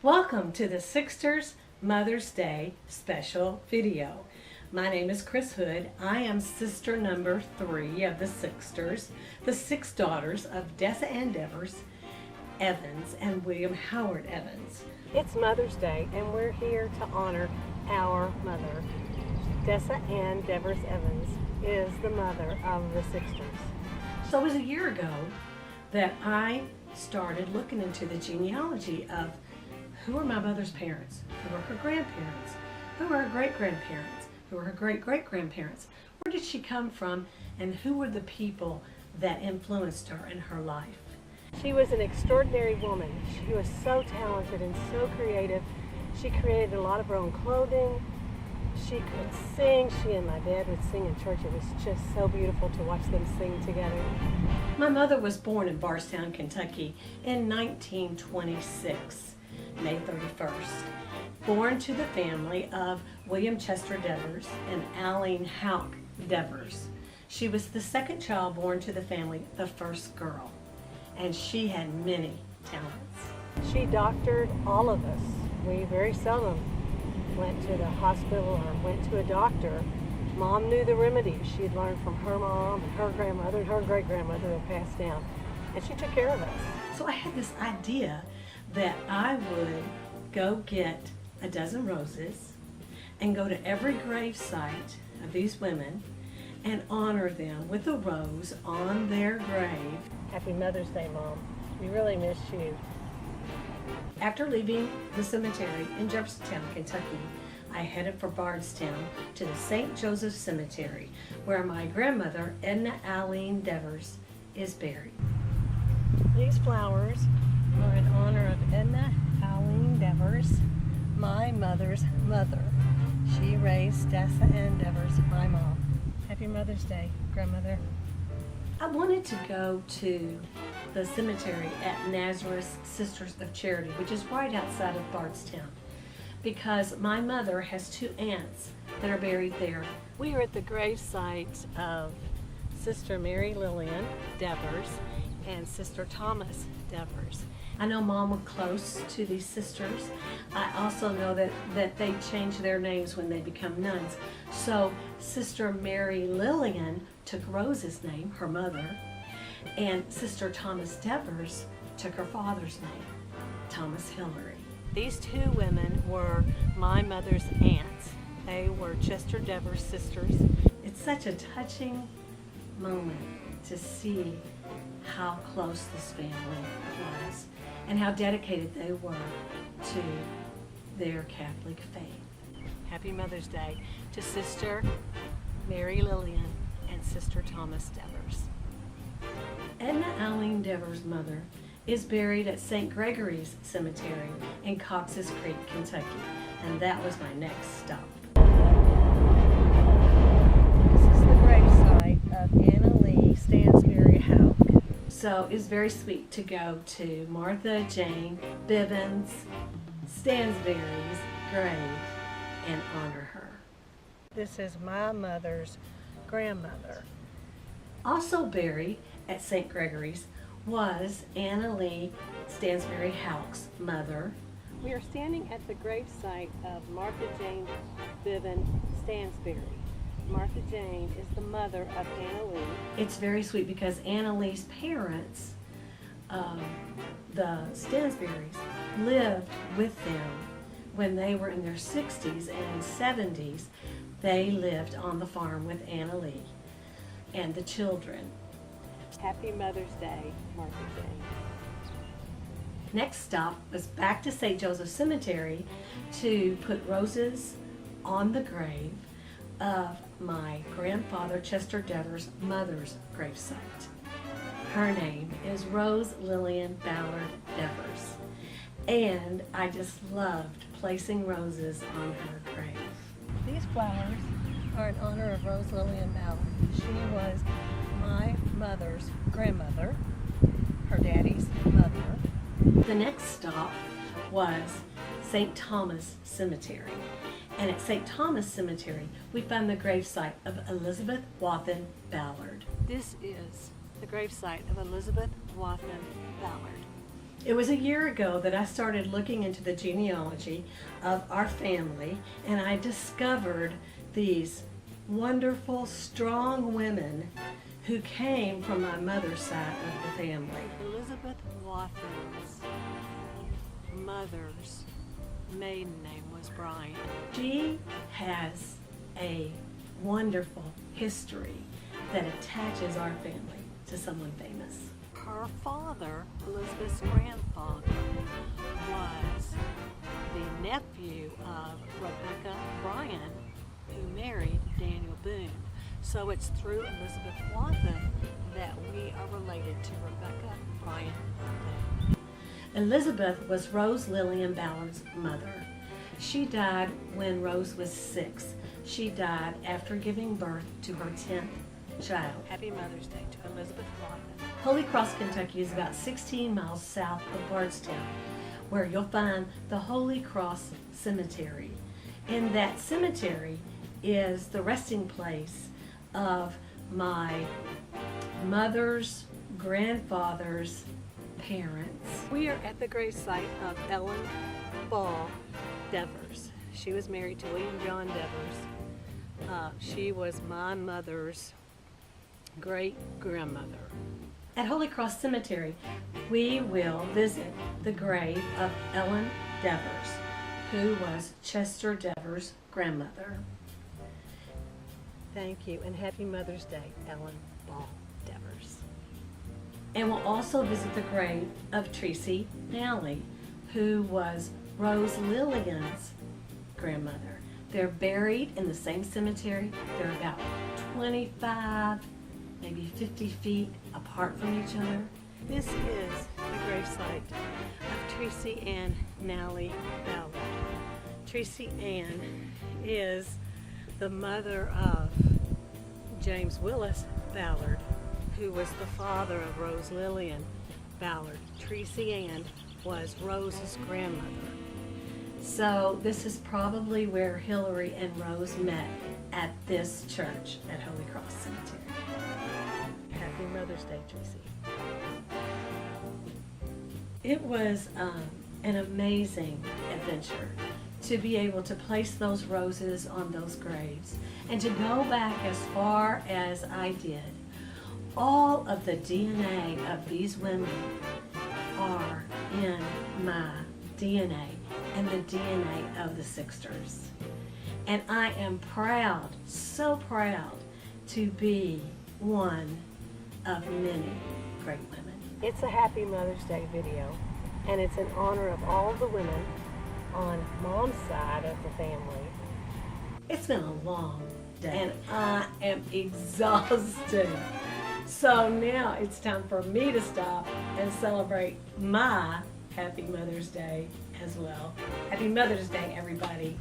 Welcome to the Sixters Mother's Day special video. My name is Chris Hood. I am sister number 3 of the Sixters, the 6 daughters of Dessa Ann Devers Evans and William Howard Evans. It's Mother's Day and we're here to honor our mother. Dessa Ann Devers Evans is the mother of the Sixters. So it was a year ago that I started looking into the genealogy of who were my mother's parents, who were her grandparents, who were her great-grandparents, who were her great-great-grandparents, where did she come from, and who were the people that influenced her in her life. She was an extraordinary woman. She was so talented and so creative. She created a lot of her own clothing. She could sing. She and my dad would sing in church. It was just so beautiful to watch them sing together. My mother was born in Bardstown, Kentucky in 1926, May 31st. Born to the family of William Chester Devers and Aline Houck Devers. She was the second child born to the family, the first girl, and she had many talents. She doctored all of us. We very seldom went to the hospital or went to a doctor. Mom knew the remedies. She had learned from her mom and her grandmother and her great-grandmother who had passed down, and she took care of us. So I had this idea that I would go get a dozen roses and go to every grave site of these women and honor them with a rose on their grave. Happy Mother's Day, Mom. We really miss you. After leaving the cemetery in Jeffersontown, Kentucky, I headed for Bardstown to the St. Joseph Cemetery, where my grandmother, Edna Aline Devers, is buried. These flowers are in honor of Edna Aline Devers, my mother's mother. She raised Dessa Ann Devers, my mom. Happy Mother's Day, grandmother. I wanted to go to the cemetery at Nazareth Sisters of Charity, which is right outside of Bardstown, because my mother has 2 aunts that are buried there. We are at the grave site of Sister Mary Lillian Devers and Sister Thomas Devers. I know Mom was close to these sisters. I also know that they change their names when they become nuns. So Sister Mary Lillian took Rose's name, her mother, and Sister Thomas Devers took her father's name, Thomas Hillary. These 2 women were my mother's aunts. They were Chester Devers sisters. It's such a touching moment to see how close this family was and how dedicated they were to their Catholic faith. Happy Mother's Day to Sister Mary Lillian and Sister Thomas Devers. Edna Aline Devers' mother is buried at St. Gregory's Cemetery in Cox's Creek, Kentucky, and that was my next stop. This is the gravesite of Anna Lee Stansbury Houck. So it's very sweet to go to Martha Jane Bivens Stansbury's grave and honor her. This is my mother's grandmother. Also buried at St. Gregory's was Anna Lee Stansbury Houck's mother. We are standing at the gravesite of Martha Jane Bivens Stansbury. Martha Jane is the mother of Anna Lee. It's very sweet because Anna Lee's parents, the Stansburys, lived with them when they were in their 60s and 70s. They lived on the farm with Anna Lee and the children. Happy Mother's Day, Martha Jane. Next stop was back to St. Joseph Cemetery to put roses on the grave of my grandfather Chester Devers' mother's gravesite. Her name is Rose Lillian Ballard Devers, and I just loved placing roses on her grave. These flowers are in honor of Rose Lillian Ballard. She was my mother's grandmother, her daddy's mother. The next stop was St. Thomas Cemetery. And at St. Thomas Cemetery, we found the gravesite of Elizabeth Wathen Ballard. This is the gravesite of Elizabeth Wathen Ballard. It was a year ago that I started looking into the genealogy of our family, and I discovered these wonderful, strong women who came from my mother's side of the family. Elizabeth Wathen's mother's maiden name was Bryant. She has a wonderful history that attaches our family to someone famous. Her father, Elizabeth's grandfather, was the nephew of Rebecca Bryan, who married Daniel Boone. So it's through Elizabeth Wathen that we are related to Rebecca Bryan Boone. Elizabeth was Rose Lillian Ballard's mother. She died when Rose was 6. She died after giving birth to her 10th child. Happy Mother's Day to Elizabeth Wathen. Holy Cross, Kentucky is about 16 miles south of Bardstown, where you'll find the Holy Cross Cemetery. In that cemetery is the resting place of my mother's grandfather's parents. We are at the grave site of Ellen Ball Devers. She was married to William John Devers. She was my mother's great-grandmother. At Holy Cross Cemetery, we will visit the grave of Ellen Devers, who was Chester Devers' grandmother. Thank you, and happy Mother's Day, Ellen Ball Devers. And we'll also visit the grave of Tracy Nally, who was Rose Lillian's grandmother. They're buried in the same cemetery. They're about 25, maybe 50 feet apart from each other. This is the gravesite of Tracy Ann Nally Ballard. Tracy Ann is the mother of James Willis Ballard, who was the father of Rose Lillian Ballard. Tracy Ann was Rose's grandmother. So this is probably where Hillary and Rose met, at this church at Holy Cross Cemetery. Happy Mother's Day, Tracy. It was an amazing adventure to be able to place those roses on those graves and to go back as far as I did. All of the DNA of these women are in my DNA and the DNA of the Sixters. And I am proud, so proud, to be one of many great women. It's a Happy Mother's Day video, and it's in honor of all the women on Mom's side of the family. It's been a long day, and I am exhausted. So now it's time for me to stop and celebrate my Happy Mother's Day as well. Happy Mother's Day, everybody.